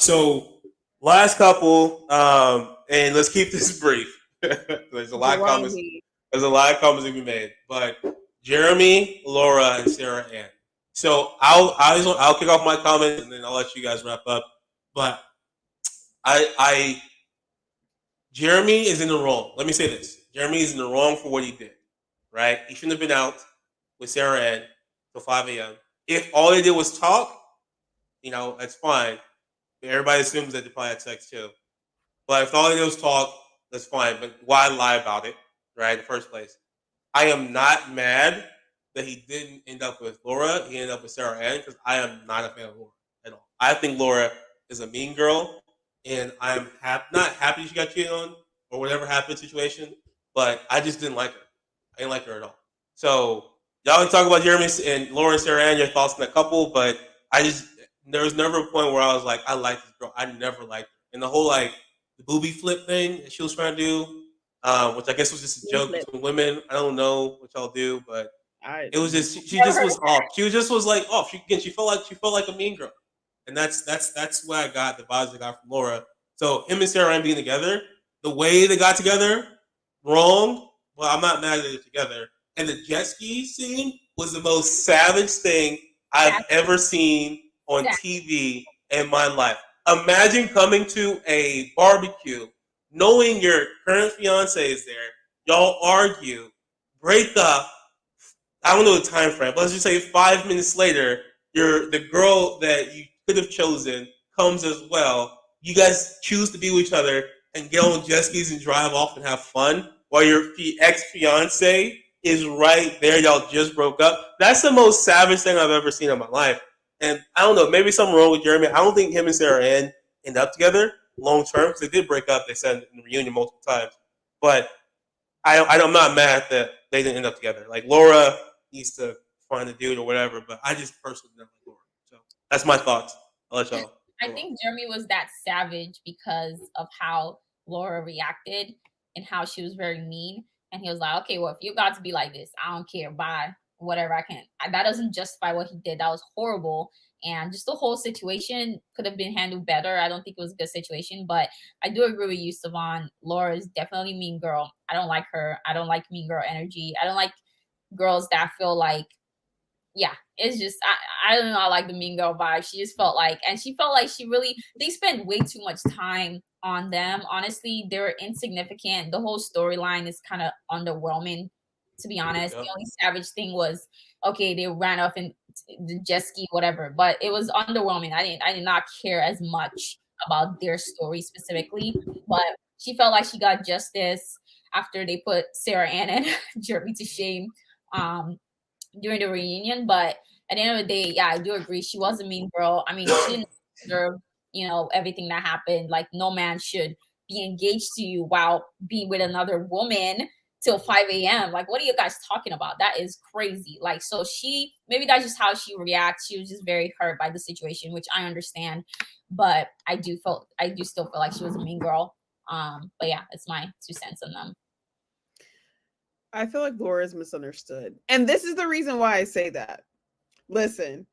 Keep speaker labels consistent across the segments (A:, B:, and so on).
A: So last couple, and let's keep this brief. There's a lot of comments.
B: Jeramey.
A: There's a lot of comments to be made, but Jeremy, Laura, and Sarah Ann. So I'll kick off my comments and then I'll let you guys wrap up. But I Jeremy is in the wrong. Let me say this: Jeremy is in the wrong for what he did. Right? He shouldn't have been out with Sarah Ann till 5 a.m. If all they did was talk, that's fine. Everybody assumes that they probably had sex too. But if all they do is talk, that's fine. But why lie about it, right? In the first place, I am not mad that he didn't end up with Laura. He ended up with Sarah Ann because I am not a fan of Laura at all. I think Laura is a mean girl, and I'm not happy she got cheated on or whatever happened situation. But I just didn't like her. I didn't like her at all. So y'all can talk about Jeremy and Laura and Sarah Ann, your thoughts on that couple, but I just there was never a point where I was like, I like this girl. I never liked her. And the whole the booby flip thing that she was trying to do, which I guess was just a joke
B: Flip.
A: between women. I don't know what y'all do, but
B: I
A: it was just she
B: never
A: just
B: heard
A: was off. She just was like off. She felt like a mean girl, and that's what I got the vibes I got from Laura. So him and Sarah Ann being together, the way they got together, wrong. Well, I'm not mad that they're together. And the jet ski scene was the most savage thing I've
B: that.
A: ever seen on
B: That.
A: TV in my life. Imagine coming to a barbecue, knowing your current fiance is there. Y'all argue, break up. I don't know the time frame, but let's just say 5 minutes later, the girl that you could have chosen comes as well. You guys choose to be with each other and get on jet skis and drive off and have fun while your ex fiance is right there. Y'all just broke up. That's the most savage thing I've ever seen in my life. And I don't know, maybe something wrong with Jeramey. I don't think him and Sarah Ann end up together long term because they did break up. They said in the reunion multiple times. But I'm not mad that they didn't end up together. Like Laura needs to find a dude or whatever, but I just personally don't like Laura. So that's my thoughts. I'll let y'all
B: I
A: go on.
B: think Jeremy was that savage because of how Laura reacted and how she was very mean. And he was like, okay, well, if you got to be like this, I don't care. Bye. Whatever. That doesn't justify what he did. That was horrible. And just the whole situation could have been handled better. I don't think it was a good situation. But I do agree with you, Savon. Laura is definitely a mean girl. I don't like her. I don't like mean girl energy. I don't like girls that feel like, yeah, it's just I don't know. I like the mean girl vibe. She just felt like, and she felt like they spent way too much time on them. Honestly, they're insignificant. The whole storyline is kind of underwhelming, to be honest. The
A: Yep.
B: only savage thing was okay, they ran off in the jet ski, whatever, but it was underwhelming. I did not care as much about their story specifically, but she felt like she got justice after they put Sarah Ann and Jeremy to shame. Um, during the reunion. But at the end of the day, yeah, I do agree. She was a mean girl. I mean, she didn't deserve, everything that happened. Like, no man should be engaged to you while being with another woman till 5 a.m. Like, what are you guys talking about? That is crazy. Like, so maybe that's just how she reacts. She was just very hurt by the situation, which I understand. But I do still feel like she was a mean girl. But yeah, it's my 2 cents on them.
C: I feel like Laura is misunderstood. And this is the reason why I say that. Listen,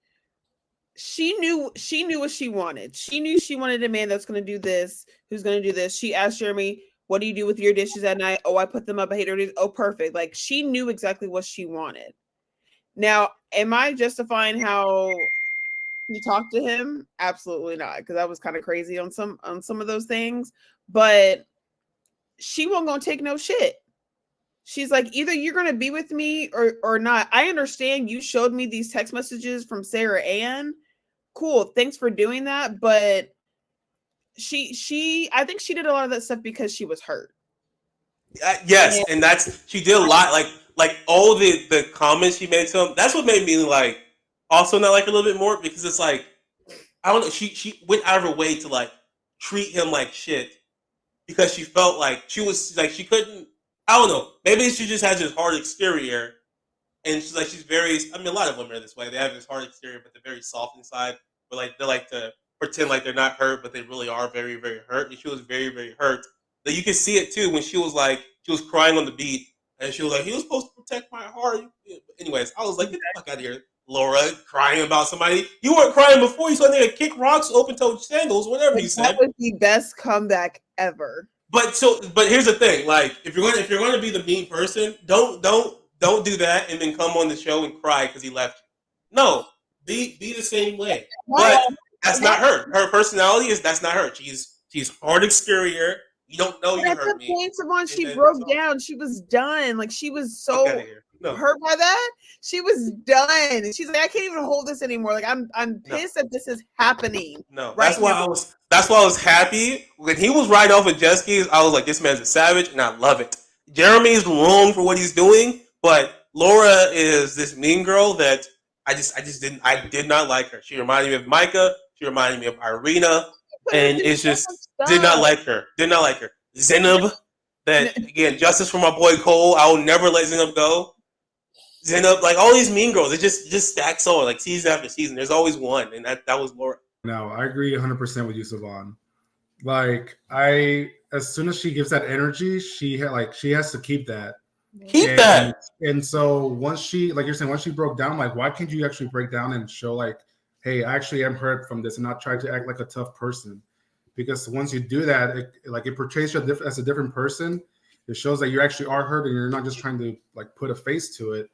C: she knew what she wanted. She knew she wanted a man that's going to do this, who's going to do this. She asked Jeremy, what do you do with your dishes at night? Oh, I put them up. I hate her. Oh, perfect. Like, she knew exactly what she wanted. Now, am I justifying how you talked to him? Absolutely not, because that was kind of crazy on some of those things. But she wasn't going to take no shit. She's like, either you're going to be with me or not. I understand you showed me these text messages from Sarah Ann. Cool. Thanks for doing that. But I think she did a lot of that stuff because she was hurt.
A: Yes, and she did a lot. Like all the comments she made to him. That's what made me also not like her a little bit more because it's like I don't know. She went out of her way to treat him like shit because she felt like she was like she couldn't. I don't know. Maybe she just has this hard exterior, and she's very. I mean, a lot of women are this way. They have this hard exterior, but they're very soft inside. But they like to pretend like they're not hurt, but they really are very, very hurt. And she was very, very hurt. That you could see it too when she was crying on the beat, and she was like, "He was supposed to protect my heart." Anyways, I was like, "Get the fuck out of here, Laura crying about somebody. You weren't crying before. You saw a nigga kick rocks, open-toed sandals, whatever you said.
C: That was the best comeback ever.
A: But here's the thing: like, if you're going to be the mean person, don't do that and then come on the show and cry because he left you. No, be the same way. But that's not her. Her personality that's not her. She's hard exterior. You don't know you hurt me.
C: At the point, she broke down. She was done. Like, she was so hurt by that. She was done. She's like, I can't even hold this anymore. Like, I'm pissed that this is happening.
A: No, that's why I was happy when he was riding off with jet skis. I was like, this man's a savage, and I love it. Jeremy's wrong for what he's doing, but Laura is this mean girl that I did not like her. She reminded me of Micah. She reminded me of Irina. And it's just did not like her. Zainab, that again, justice for my boy Cole. I will never let Zainab go. Zainab, like all these mean girls, it just stacks on like season after season. There's always one, and that was Laura.
D: No, I agree 100% with you, Savon. Like as soon as she gives that energy, she has to keep that. And so once she, like you're saying, once she broke down, like why can't you actually break down and show like, hey, I actually am hurt from this, and not try to act like a tough person? Because once you do that, it portrays you as a different person. It shows that you actually are hurt, and you're not just trying to like put a face to it,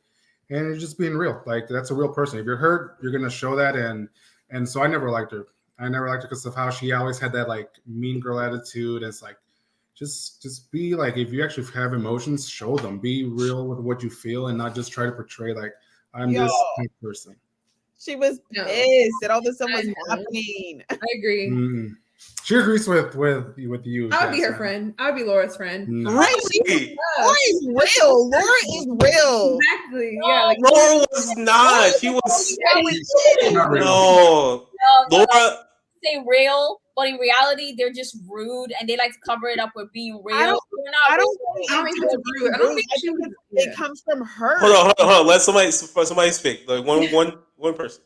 D: and you're just being real. Like that's a real person. If you're hurt, you're gonna show that. And so I never liked her. I never liked her because of how she always had that like mean girl attitude. And it's like, just be like, if you actually have emotions, show them. Be real with what you feel, and not just try to portray like I'm this kind of person.
C: She was pissed that all this stuff was happening.
E: I agree.
D: Mm-hmm. She agrees with you.
E: I would be her friend. I would be Laura's friend.
D: No.
C: Really? Laura is real. Laura is real.
E: Exactly. Yeah. Like,
A: Laura was not. She was. No. Laura.
B: Say real, but in reality, they're just rude, and they like to cover it up with being real.
C: I don't think it's rude. I don't think it comes from her.
A: Hold on. Let somebody speak. Like one person.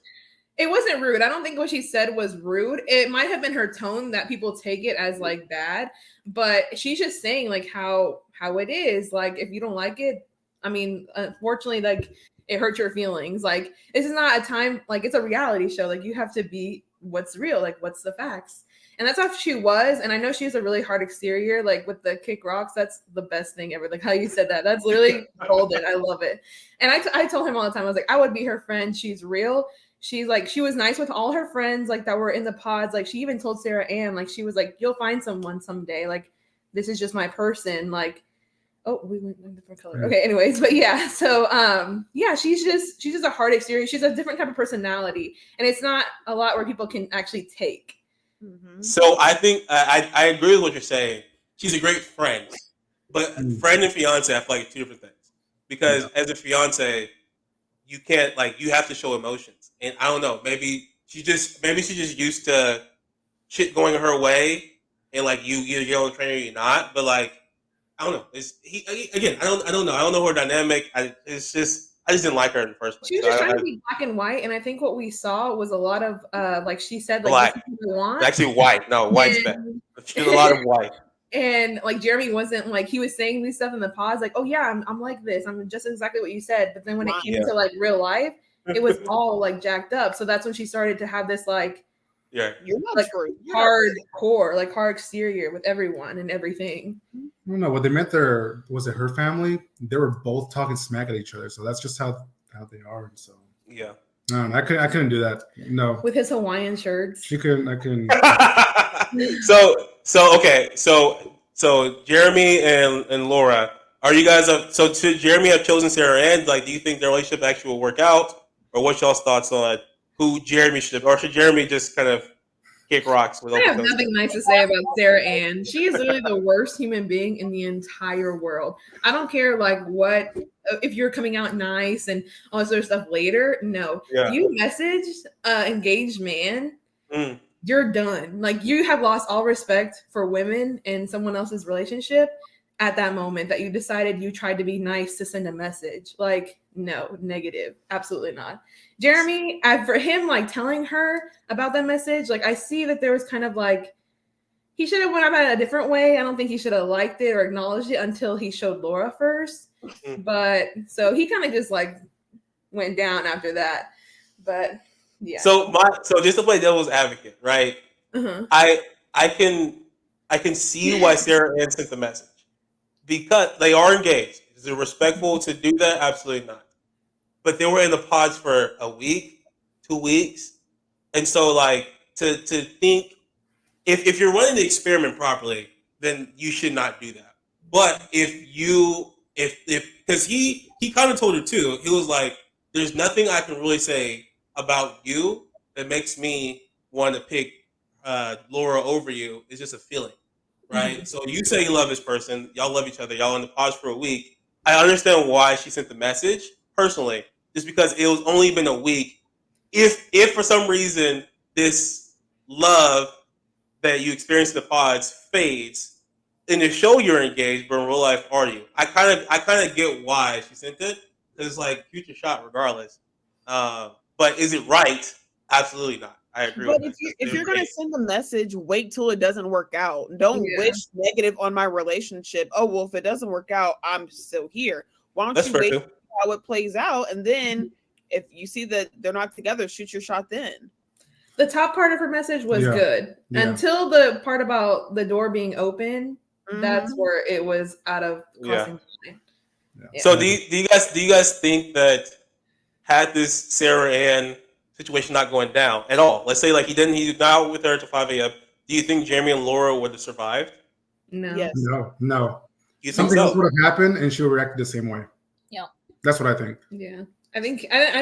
E: It wasn't rude. I don't think what she said was rude. It might have been her tone that people take it as like bad, but she's just saying like how it is. Like if you don't like it, I mean, unfortunately, like it hurts your feelings. Like this is not a time, like it's a reality show. Like you have to be what's real, like what's the facts. And that's how she was. And I know she has a really hard exterior, like with the kick rocks. That's the best thing ever. Like how you said that. That's literally golden. I love it. And I told him all the time, I was like, I would be her friend. She's real. She's like, she was nice with all her friends, like that were in the pods. Like she even told Sarah Ann, like she was like, you'll find someone someday. Like this is just my person. Like, oh, we went in a different color. Okay, anyways, but yeah. So yeah, she's just a hard exterior. She's a different type of personality. And it's not a lot where people can actually take.
C: Mm-hmm.
A: So I think I agree with what you're saying. She's a great friend. But friend and fiance, I feel like two different things. Because as a fiance, you can't you have to show emotions. And I don't know, maybe she's just used to shit going her way, and like you're on the trainer, you're not. But like I don't know. I don't know. I don't know her dynamic. I just didn't like her in the first place.
E: She was just trying to be black and white, and I think what we saw was a lot of like she said, like
A: black.
E: This is what I want.
A: Actually, white. No, white's bad. She did a lot of white.
E: And like Jeramey wasn't like he was saying these stuff in the pods, like, oh yeah, I'm like this. I'm just exactly what you said. But then when it came to like real life, it was all like jacked up. So that's when she started to have this like
C: you're not
E: like
C: true.
E: hard core, like hard exterior with everyone and everything.
D: I don't know what they meant there. Was it her family? They were both talking smack at each other. So that's just how they are. So
A: yeah.
D: No, I couldn't do that. No.
E: With his Hawaiian shirts.
D: I couldn't.
A: So okay. So Jeramey and Laura, are you guys so to Jeramey have chosen Sarah Ann? Like, do you think their relationship actually will work out? Or what's y'all's thoughts on who Jeramey should, or should Jeramey just kind of kick rocks with?
E: I have nothing nice to say about Sarah Ann. She is literally the worst human being in the entire world. I don't care like what if you're coming out nice and all this other stuff later. No, you messaged engaged man. You're done. Like you have lost all respect for women in someone else's relationship at that moment that you decided you tried to be nice to send a message. Like, no, negative. Absolutely not. Jeramey, for him, like telling her about that message, like I see that there was kind of like, he should have went about it a different way. I don't think he should have liked it or acknowledged it until he showed Laura first. But so he kind of just like went down after that. But yeah.
A: So just to play devil's advocate, right?
E: Uh-huh.
A: I can see why Sarah Ann sent the message because they are engaged. Is it respectful to do that? Absolutely not. But they were in the pods for a week, 2 weeks, and so like to think if you're running the experiment properly, then you should not do that. But if because he kind of told her too, he was like, "There's nothing I can really say about you that makes me want to pick Laura over you. It's just a feeling, right?
E: Mm-hmm.
A: So you say you love this person, y'all love each other, y'all in the pause for a week. I understand why she sent the message personally, just because it was only been a week. If for some reason this love that you experience in the pods fades. In the show, you're engaged, but in real life, are you? I kind of get why she sent it because it's like future shot regardless. But is it right? Absolutely not. I agree
C: But
A: with that.
C: if you're gonna send a message, wait till it doesn't work out. Don't wish negative on my relationship. Oh well, if it doesn't work out, I'm still here. Why don't you wait how it plays out, and then if you see that they're not together, shoot your shot then.
E: The top part of her message was good until the part about the door being open. That's where it was out of crossing line.
A: Yeah. So do you guys think that had this Sarah Ann situation not going down at all, let's say like he's not out with her till 5 a.m. Do you think Jeramey and Laura would have survived?
E: No.
C: Yes.
D: No.
A: You
D: Something else would have happened, and she would react the same way.
B: Yeah.
D: That's what I think.
E: Yeah. I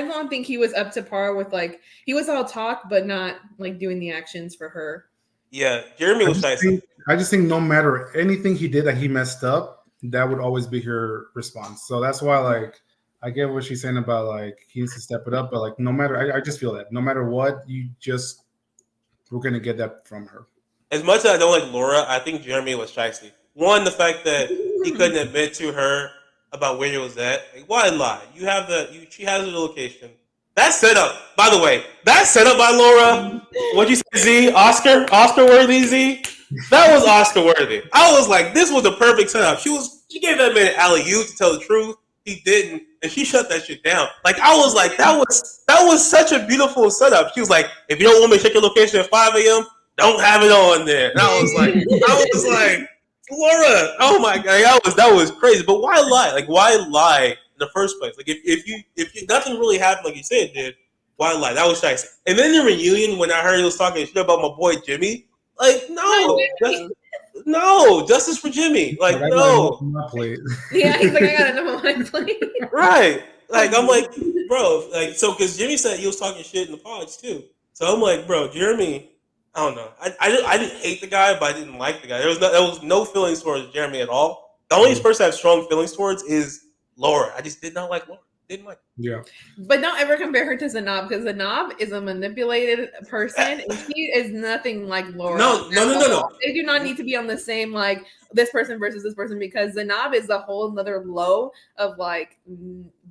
E: don't think he was up to par with like he was all talk but not like doing the actions for her.
A: Yeah, Jeramey was nice.
D: I just think no matter anything he did that he messed up, that would always be her response. So that's why like I get what she's saying about like he needs to step it up, but like no matter I just feel that no matter what, we're gonna get that from her.
A: As much as I don't like Laura, I think Jeramey was shiesty. One, the fact that he couldn't admit to her about where he was at. Like, why lie? She has the location. That setup, by the way, that setup by Laura. What'd you say, Z? Oscar worthy, Z? That was Oscar worthy. I was like, this was the perfect setup. She gave that man an alley-oop to tell the truth. He didn't, and she shut that shit down. Like I was like, that was such a beautiful setup. She was like, if you don't want me to check your location at 5 a.m., don't have it on there. And I was like, Laura, oh my god, that was crazy. But why lie? Like, why lie in the first place? Like, if you nothing really happened like you said it did, why lie? That was shicey. And then the reunion when I heard he was talking shit about my boy Jimmy, like, no, justice for Jimmy. Like, no.
E: Yeah, he's like, I got enough on my plate.
A: Right. Like, I'm like, bro, like, so because Jimmy said he was talking shit in the pods too. So I'm like, bro, Jeramey. I don't know. I didn't hate the guy, but I didn't like the guy. There was no feelings towards Jeramey at all. The only person I have strong feelings towards is Laura. I just did not like Laura. Didn't like her.
D: Yeah.
E: But don't ever compare her to Zanab because Zanab is a manipulated person and she is nothing like Laura.
A: No.
E: They do not need to be on the same like this person versus this person because Zanab is a whole another low of like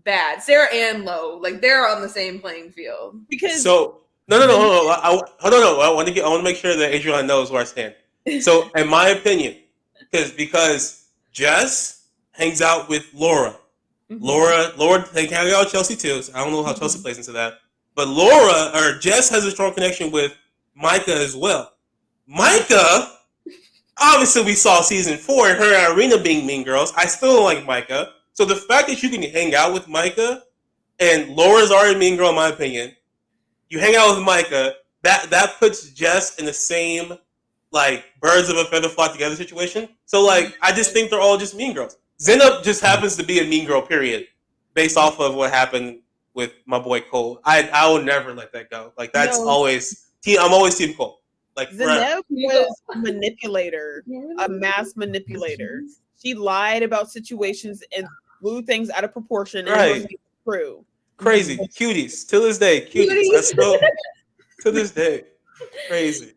E: bad. Sarah and low. Like they're on the same playing field.
C: Because
A: No. I want to make sure that Adriana knows where I stand. So, in my opinion, because Jess hangs out with Laura. Mm-hmm. Laura, they hang out with Chelsea too. So I don't know how Chelsea plays into that, but Jess has a strong connection with Micah as well. Micah, obviously, we saw season 4 and her and Irina being mean girls. I still don't like Micah. So the fact that you can hang out with Micah and Laura's already a mean girl, in my opinion. You hang out with Micah, that puts Jess in the same like birds of a feather flock together situation. So like I just think they're all just mean girls. Zena just happens to be a mean girl, period, based off of what happened with my boy Cole. I will never let that go. Like that's always I'm always Team Cole. Like
C: Zena was a manipulator, a mass manipulator. She lied about situations and blew things out of proportion and it was true.
A: Crazy. Cuties. To this day. Cuties. That's still to this day. Crazy.